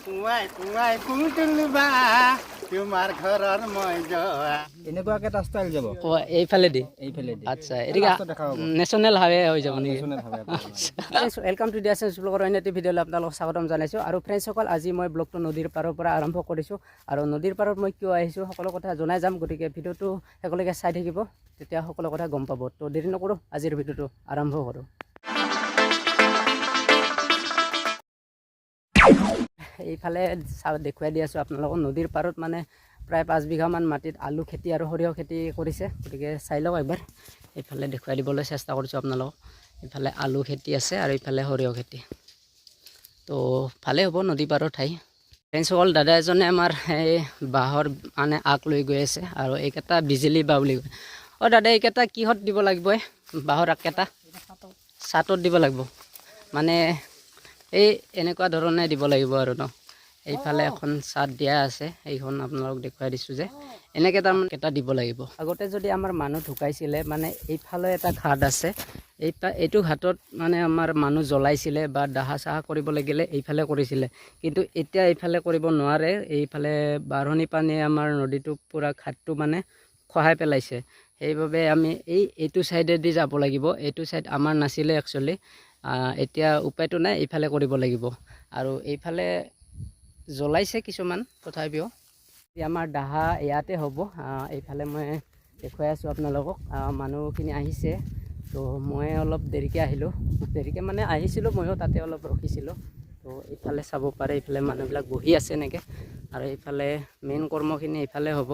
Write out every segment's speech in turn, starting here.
পুৱাই পুৱাই কুতুলবা তোমাৰ ঘৰৰ মই যোৱা এনেকুৱাকে এটা ষ্টাইল যাব এইফালেদি এইফালেদি আচ্ছা এদিকে নেশ্যনেল হাইৱে হৈ যাব নেকি ৱেলকাম টু ডিয়াৰ ব্লগৰ অন্য এটি ভিডিঅ'লৈ আপোনালোকক স্বাগতম জনাইছোঁ আৰু ফ্ৰেণ্ডসকল আজি মই ব্লগটো নদীৰ পাৰৰ পৰা আৰম্ভ কৰিছোঁ আৰু নদীৰ পাৰত মই কিয় আহিছোঁ সকলো কথা জনাই যাম গতিকে ভিডিঅ'টো সকলোকে চাই থাকিব তেতিয়া সকলো কথা গম পাব তো দেৰি নকৰোঁ আজিৰ ভিডিঅ'টো আৰম্ভ কৰোঁ এইফালে দেখুৱাই দি আছোঁ আপোনালোকক নদীৰ পাৰত মানে প্ৰায় 5 বিঘামান মাটিত আলু খেতি আৰু সৰিয়হ খেতি কৰিছে গতিকে চাই লওক একবাৰ এইফালে দেখুৱাই দিবলৈ চেষ্টা কৰিছোঁ আপোনালোকক এইফালে আলু খেতি আছে আৰু এইফালে সৰিয়হ খেতি তো ভালেই হ'ব নদী পাৰৰ ঠাই ফ্ৰেণ্ডসকল দাদা এজনে আমাৰ এই বাঁহৰ মানে আগ লৈ গৈ আছে আৰু এইকেইটা বিজুলী বাঁহ বুলি কয় অঁ দাদা এইকেইটা কিহত দিব লাগিব বাঁহৰ আগকেইটা চাটত দিব লাগিব মানে এই এনেকুৱা ধৰণে দিব লাগিব আৰু ন এইফালে এখন চাট দিয়া আছে এইখন আপোনালোকক দেখুৱাই দিছোঁ যে এনেকৈ তাৰমানে এটা দিব লাগিব আগতে যদি আমাৰ মানুহ ঢুকাইছিলে মানে এইফালে এটা ঘাট আছে এইটো ঘাটত মানে আমাৰ মানুহ জ্বলাইছিলে বা দাহা চাহা কৰিব লাগিলে এইফালে কৰিছিলে কিন্তু এতিয়া এইফালে কৰিব নোৱাৰে এইফালে বাঢ়নি পানীয়ে আমাৰ নদীটো পূৰা ঘাটটো মানে খহাই পেলাইছে সেইবাবে আমি এইটো ছাইডেদি যাব লাগিব এইটো ছাইড আমাৰ নাছিলে একচুৱেলি এতিয়া উপায়টো নাই এইফালে কৰিব লাগিব আৰু এইফালে জ্বলাইছে কিছুমান তথাপিও আমাৰ দাহা ইয়াতে হ'ব এইফালে মই দেখুৱাই আছোঁ আপোনালোকক মানুহখিনি আহিছে তো মই অলপ দেৰিকৈ আহিলোঁ দেৰিকৈ মানে আহিছিলোঁ ময়ো তাতে অলপ ৰখিছিলোঁ তো এইফালে চাব পাৰে এইফালে মানুহবিলাক বহি আছে এনেকৈ আৰু এইফালে মেইন কৰ্মখিনি এইফালে হ'ব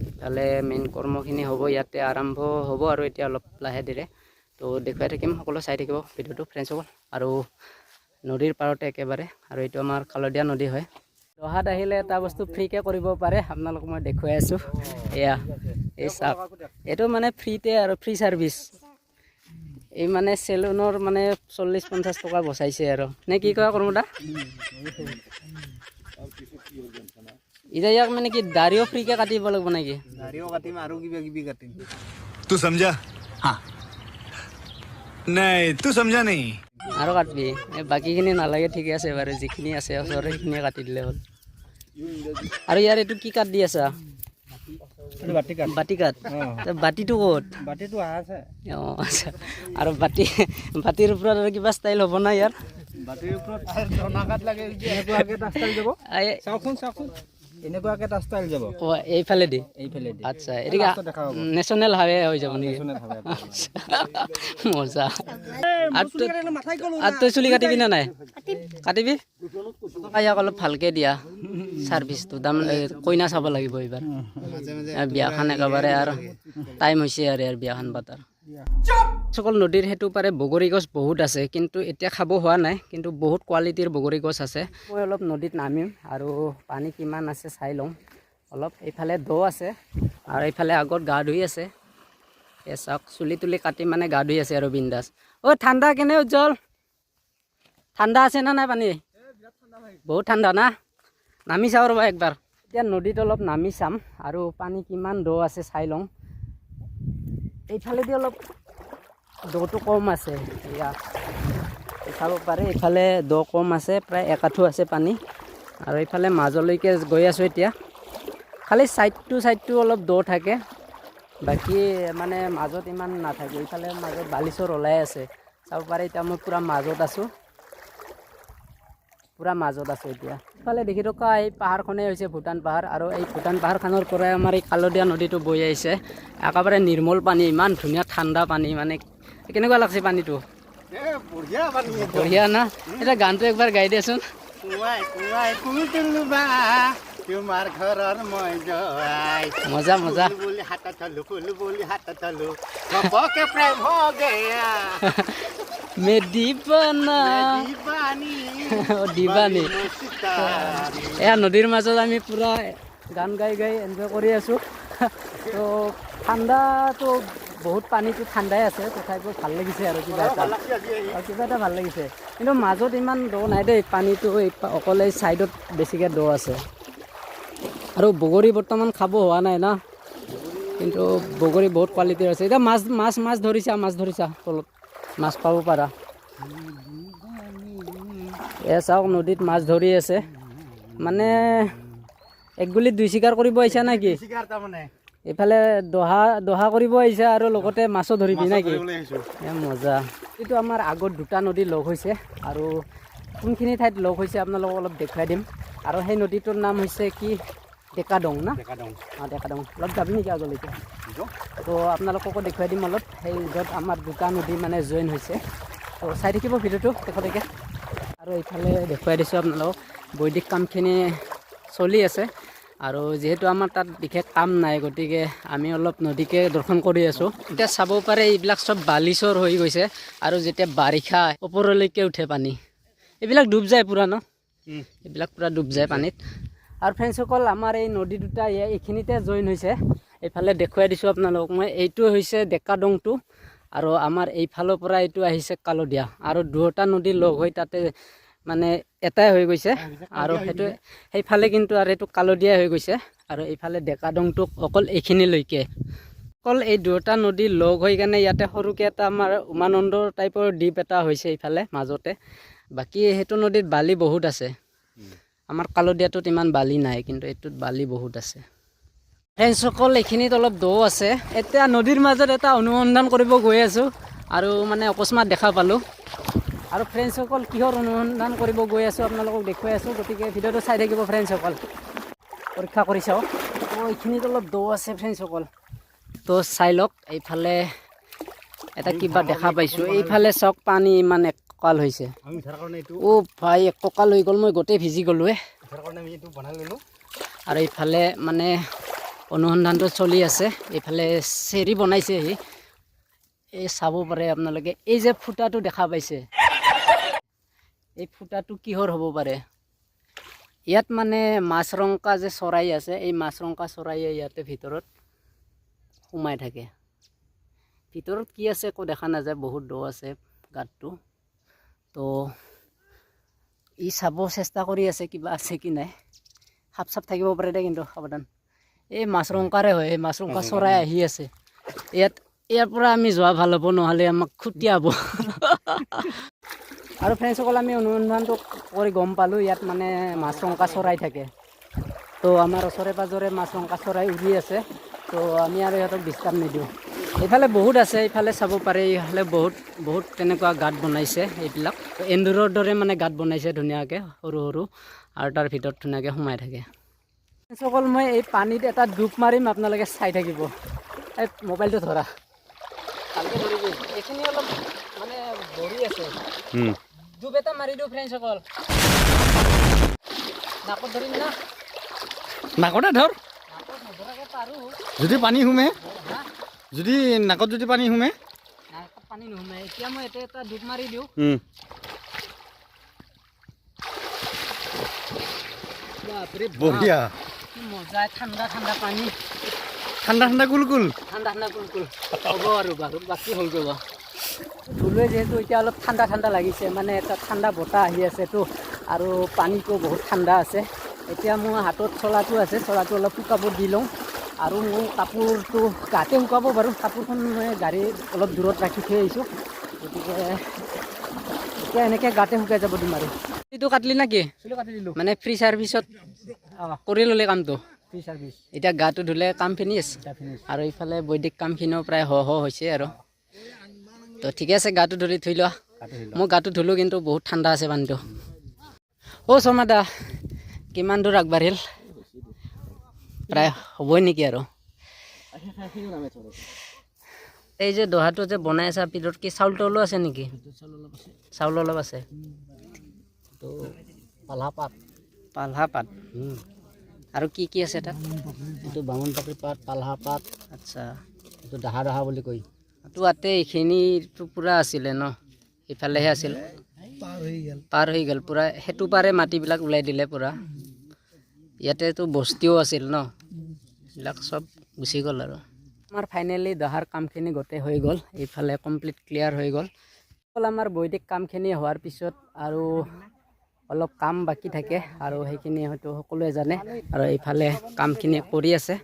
এইফালে মেইন কৰ্মখিনি হ'ব ইয়াতে আৰম্ভ হ'ব আৰু এতিয়া অলপ লাহে ধীৰে তো দেখুৱাই থাকিম সকলো চাই থাকিব ভিডিঅ'টো ফ্ৰেণ্ডসকল আৰু নদীৰ পাৰতে একেবাৰে আৰু এইটো আমাৰ কালদীয়া নদী হয় দহাত আহিলে এটা বস্তু ফ্ৰীকৈ কৰিব পাৰে আপোনালোকক মই দেখুৱাই আছোঁ এয়া এই চাওক এইটো মানে ফ্ৰীতে আৰু ফ্ৰী ছাৰ্ভিচ এই মানে চেলুনৰ মানে 40-50 টকা বচাইছে আৰু নে কি কয় কৰ্মদা এতিয়া ইয়াক মানে কি দাড়িও ফ্ৰীকৈ কাটিব লাগিব নেকি দাড়িও কাটিম আৰু কিবা কিবি কাটিম तू समझा हाँ नहीं तू समझा नहीं আৰু কাটবি বাকীখিনি নালাগে ঠিকে আছে বাৰু যিখিনি আছে ওচৰৰ সেইখিনিয়ে কাটি দিলে হ'ল আৰু ইয়াৰ এইটো কি কাট দি আছা বাটি কাট বাতিটো ক'ত বাতিটো আছে অঁ আচ্ছা আৰু বাতিৰ ওপৰত আৰু কিবা ষ্টাইল হ'ব না ইয়াৰ বাতিৰ ওপৰত ধনাকাত লাগে এনেকুৱাকে এটা ষ্টাইল যাব চাওকচোন এনেকুৱাকে এটা ষ্টাইল যাব এইফালেদি আচ্ছা এদিকে নেশ্যনেল হাইৱে হৈ যাব নেকি মজা আৰু তই চুলি কাটিবি নে নাই কাটিবি ইয়াক অলপ ভালকৈ দিয়া ছাৰ্ভিচটো তাৰমানে কইনা চাব লাগিব এইবাৰ বিয়াখন একেবাৰে আৰু টাইম হৈছে আৰু ইয়াৰ বিয়াখন পাতাৰ সকল নদীৰ সেইটো পাৰে বগৰী গছ বহুত আছে কিন্তু এতিয়া খাব হোৱা নাই কিন্তু বহুত কোৱালিটিৰ বগৰী গছ আছে মই অলপ নদীত নামিম আৰু পানী কিমান আছে চাই লওঁ অলপ এইফালে দ আছে আৰু এইফালে আগত গা ধুই আছে এই চাওক চুলি তুলি কাটি মানে গা ধুই আছে আৰু বিন্দাছ অ' ঠাণ্ডা কেনে উজ্জ্বল ঠাণ্ডা আছে না নাই পানী বহুত ঠাণ্ডা না নামি চাওঁ ৰ'বা একবাৰ এতিয়া নদীত অলপ নামি চাম আৰু পানী কিমান দ আছে চাই লওঁ এইফালেদি অলপ দটো কম আছে এয়া চাব পাৰে এইফালে দ কম আছে প্ৰায় 1 আঁঠু আছে পানী আৰু এইফালে মাজলৈকে গৈ আছোঁ এতিয়া খালি ছাইডটো অলপ দ থাকে বাকী মানে মাজত ইমান নাথাকে এইফালে মাজত বালিচৰ ওলাই আছে চাব পাৰে এতিয়া মই পূৰা মাজত আছোঁ এতিয়া ইফালে দেখি থকা এই পাহাৰখনেই হৈছে ভূটান পাহাৰ আৰু এই ভূটান পাহাৰখনৰ পৰাই আমাৰ এই কালদীয়া নদীটো বৈ আহিছে একেবাৰে নিৰ্মল পানী ইমান ধুনীয়া ঠাণ্ডা পানী মানে কেনেকুৱা লাগছে পানীটো বঢ়িয়া না এতিয়া গানটো একবাৰ গাই দিয়াচোন পুৱাই পুৱাই কুতুলবা তোমাৰ ঘৰৰ মই যোৱাই মজা বুলি হাতত থলো ফুল বুলি হাতত থলো ঘপকে প্ৰেম হৈ গয়া মে দিবানা দিবানি এয়া নদীৰ মাজত আমি পূৰা গান গাই এনজয় কৰি আছোঁ তো ঠাণ্ডাটো বহুত পানীটো ঠাণ্ডাই আছে তথাপিও ভাল লাগিছে আৰু কিবা এটা ভাল লাগিছে কিন্তু মাজত ইমান দ নাই দেই পানীটো অকল এই ছাইডত বেছিকৈ দ আছে আৰু বগৰী বৰ্তমান খাব হোৱা নাই না কিন্তু বগৰী বহুত কোৱালিটিৰ আছে এতিয়া মাছ ধৰিছা তলত মাছ পাব পাৰা এয়া চাওক নদীত মাছ ধৰি আছে মানে এক গুলিত দুই চিকাৰ কৰিব আহিছা নেকি চিকাৰ তাৰমানে এইফালে দহা কৰিব আহিছে আৰু লগতে মাছো ধৰিবি নেকি মজা এইটো আমাৰ আগত দুটা নদী লগ হৈছে আৰু কোনখিনি ঠাইত লগ হৈছে আপোনালোকক অলপ দেখুৱাই দিম আৰু সেই নদীটোৰ নাম হৈছে কি ডেকাডং না ডেকাডং অলপ যাবি নেকি আগলৈকে তো আপোনালোককো দেখুৱাই দিম অলপ সেই য'ত আমাৰ দুটা নদী মানে জইন হৈছে তো চাই থাকিব ভিডিঅ'টো দেখোঁতে আৰু এইফালে দেখুৱাই দিছোঁ আপোনালোকক বৈদিক কামখিনি চলি আছে আৰু যিহেতু আমাৰ তাত বিশেষ কাম নাই গতিকে আমি অলপ নদীকে দৰ্শন কৰি আছোঁ এতিয়া চাব পাৰে এইবিলাক চব বালিচৰ হৈ গৈছে আৰু যেতিয়া বাৰিষা ওপৰলৈকে উঠে পানী এইবিলাক ডুব যায় পুৰা ন এইবিলাক পুৰা ডুব যায় পানীত আৰু ফ্ৰেণ্ডসকল আমাৰ এই নদী দুটা এইখিনিতে জইন হৈছে এইফালে দেখুৱাই দিছোঁ আপোনালোকক মই এইটো হৈছে ডেকাডংটো আৰু আমাৰ এইফালৰ পৰা এইটো আহিছে কালদিয়া আৰু দুটা নদী লগ হৈ তাতে মানে এটাই হৈ গৈছে আৰু সেইটো সেইফালে কিন্তু আৰু এইটো কালদিয়া হৈ গৈছে আৰু এইফালে ডেকাডংটো অকল এইখিনিলৈকে অকল এই দুটা নদী লগ হৈ কেনে ইয়াতে সৰুকৈ এটা আমাৰ উমানন্দ টাইপৰ দ্বীপ এটা হৈছে এইফালে মাজতে বাকী সেইটো নদীত বালি বহুত আছে আমাৰ কালদিয়াটোত ইমান বালি নাই কিন্তু এইটোত বালি বহুত আছে ফ্ৰেণ্ডসকল এইখিনিত অলপ দ আছে এতিয়া নদীৰ মাজত এটা অনুসন্ধান কৰিব গৈ আছোঁ আৰু মানে অকস্মাত দেখা পালোঁ আৰু ফ্ৰেণ্ডসকল কিহৰ অনুসন্ধান কৰিব গৈ আছোঁ আপোনালোকক দেখুৱাই আছোঁ গতিকে ভিডিঅ'টো চাই থাকিব ফ্ৰেণ্ডসকল পৰীক্ষা কৰি চাওঁ তো এইখিনিত অলপ দ আছে ফ্ৰেণ্ডসকল তো চাই লওক এইফালে এটা কিবা দেখা পাইছোঁ এইফালে চাওক পানী ইমান এককাল হৈছে অ' ভাই এক কঁকাল হৈ গ'ল মই গোটেই ভিজি গ'লোৱে আৰু এইফালে মানে অনুসন্ধানটো চলি আছে এইফালে চেৰি বনাইছে এই চাব পাৰে আপোনালোকে এই যে ফুটাটো দেখা পাইছে এই ফুটাটো কিহৰ হ'ব পাৰে ইয়াত মানে মাছৰংকা যে চৰাই আছে এই মাছৰংকা চৰাইয়ে ইয়াতে ভিতৰত সোমাই থাকে ভিতৰত কি আছে একো দেখা নাযায় বহুত দ আছে গাঁতটো তো ই চাব চেষ্টা কৰি আছে কিবা আছে কি নাই সাপ চাপ থাকিব পাৰে দে কিন্তু সাৱধান এই মাছৰংকাৰে হয় এই মাছৰংকা চৰাই আহি আছে ইয়াৰ পৰা আমি যোৱা ভাল হ'ব নহ'লে আমাক খুটিয়াব আৰু ফ্ৰেণ্ডসকল আমি অনুসন্ধানটো কৰি গম পালোঁ ইয়াত মানে মাছৰংকা চৰাই থাকে তো আমাৰ ওচৰে পাঁজৰে মাছৰংকা চৰাই উৰি আছে তো আমি আৰু ইহঁতক ডিষ্টাৰ্ব নিদিওঁ এইফালে বহুত আছে এইফালে চাব পাৰে এইফালে বহুত তেনেকুৱা গাঁত বনাইছে এইবিলাক এন্দুৰৰ দৰে মানে গাঁত বনাইছে ধুনীয়াকৈ সৰু সৰু আৰু তাৰ ভিতৰত ধুনীয়াকৈ সোমাই থাকে ফ্ৰেণ্ডসকল মই এই পানীত এটা ডুব মাৰিম আপোনালোকে চাই থাকিব এই মোবাইলটো ধৰা ভালকৈ ধৰিবি এইখিনি অলপ মানে ভৰি আছে ডুব এটা মাৰি দিওঁ ফ্ৰেণ্ডসকল নাকত ধৰিম না নাকতে ধৰ নাকত নধৰাকৈ পাৰোঁ যদি পানী সোমে যদি নাকত যদি পানী সোমে নাকত পানী নোসোমে এতিয়া মই এটা ডুব মাৰি দিওঁ বঢ়িয়া কি মজা ঠাণ্ডা ঠাণ্ডা পানী ঠাণ্ডা ঠাণ্ডা কুলকুল ঠাণ্ডা ঠাণ্ডা কুলকুল হ'ব আৰু বাৰু বাকী হৈ যাব ধুলোৱে যিহেতু এতিয়া অলপ ঠাণ্ডা ঠাণ্ডা লাগিছে মানে এটা ঠাণ্ডা বতাহ আহি আছেতো আৰু পানীটো বহুত ঠাণ্ডা আছে এতিয়া মোৰ হাতত চলাটো আছে চলাটো অলপ শুকাব দি লওঁ আৰু মোৰ কাপোৰটো গাতে শুকাব বাৰু কাপোৰখন মই গাড়ী অলপ দূৰত ৰাখি থৈ আহিছোঁ গতিকে এতিয়া এনেকৈ গাতে শুকাই যাব দিম আৰু এইটো কাটলি নেকি কাটি দিলোঁ মানে ফ্ৰী ছাৰ্ভিচত কৰি ল'লে কামটো ফ্ৰী ছাৰ্ভিচ এতিয়া গাটো ধুলে কাম ফিনিছ আৰু ইফালে বৈদিক কামখিনিও প্ৰায় হৈছে আৰু তো ঠিকে আছে গাটো ধৰি থৈ লোৱা মই গাটো ধুলোঁ কিন্তু বহুত ঠাণ্ডা আছে পানীটো অ' শৰ্মা দা কিমান দূৰ আগবাঢ়িল প্ৰায় হ'বই নেকি আৰু এই যে দহাটো যে বনাই আছে ভিতৰত কি চাউল তাউলো আছে নেকি চাউল অলপ আছে তো পালহা পাত আৰু কি কি আছে তাত এইটো বামুণ পাতি পাত পালহা পাত আচ্ছা এইটো দাহা বুলি কয় তো ইয়াতে এইখিনিতো পূৰা আছিলে ন ইফালেহে আছিল পাৰ হৈ গ'ল পূৰা সেইটো পাৰে মাটিবিলাক ওলাই দিলে পূৰা ইয়াতেতো বস্তিও আছিল ন এইবিলাক চব গুচি গ'ল আৰু আমাৰ ফাইনেলি দহাৰ কামখিনি গোটেই হৈ গ'ল এইফালে কমপ্লিট ক্লিয়াৰ হৈ গ'ল অকল আমাৰ বৈদিক কামখিনি হোৱাৰ পিছত আৰু অলপ কাম বাকী থাকে আৰু সেইখিনি হয়তো সকলোৱে জানে আৰু এইফালে কামখিনি কৰি আছে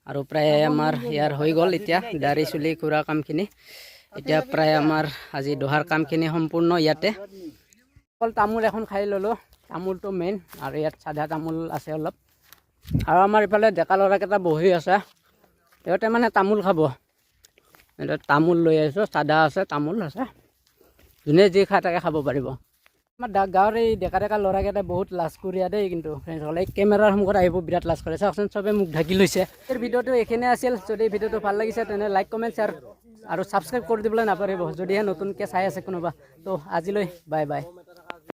আৰু প্ৰায় আমাৰ ইয়াৰ হৈ গ'ল এতিয়া দাড়ি চুলি খুৰা কামখিনি এতিয়া প্ৰায় আমাৰ আজি দহাৰ কামখিনি সম্পূৰ্ণ ইয়াতে অকল তামোল এখন খাই ল'লোঁ, তামোলটো মেইন, আৰু ইয়াত চাধা তামোল আছে অলপ। আৰু আমাৰ ইফালে ডেকা ল'ৰাকেইটা বহি আছে, সিহঁতে মানে তামোল খাব। এতিয়া তামোল লৈ আহিছোঁ, চাধা আছে, তামোল আছে, যোনে যি খাই তাকে খাব পাৰিব। আমাৰ গাঁৱৰ এই ডেকা ডেকা ল'ৰাকেইটাই বহুত লাজ কৰিয়া দেই, কিন্তু ফ্ৰেণ্ডসকলে এই কেমেৰাৰ সন্মুখত আহিব বিৰাট লাজ কৰে। চাওকচোন, চবে মুখ ঢাকি লৈছে। এই ভিডিঅ'টো এইখিনিয়ে আছিল। যদি ভিডিঅ'টো ভাল লাগিছে তেনে লাইক কমেণ্ট শ্বেয়াৰ আৰু ছাবস্ক্ৰাইব কৰি দিবলৈ নাপাহৰিব, যদিহে নতুনকৈ চাই আছে কোনোবা। তো আজিলৈ বাই বাই।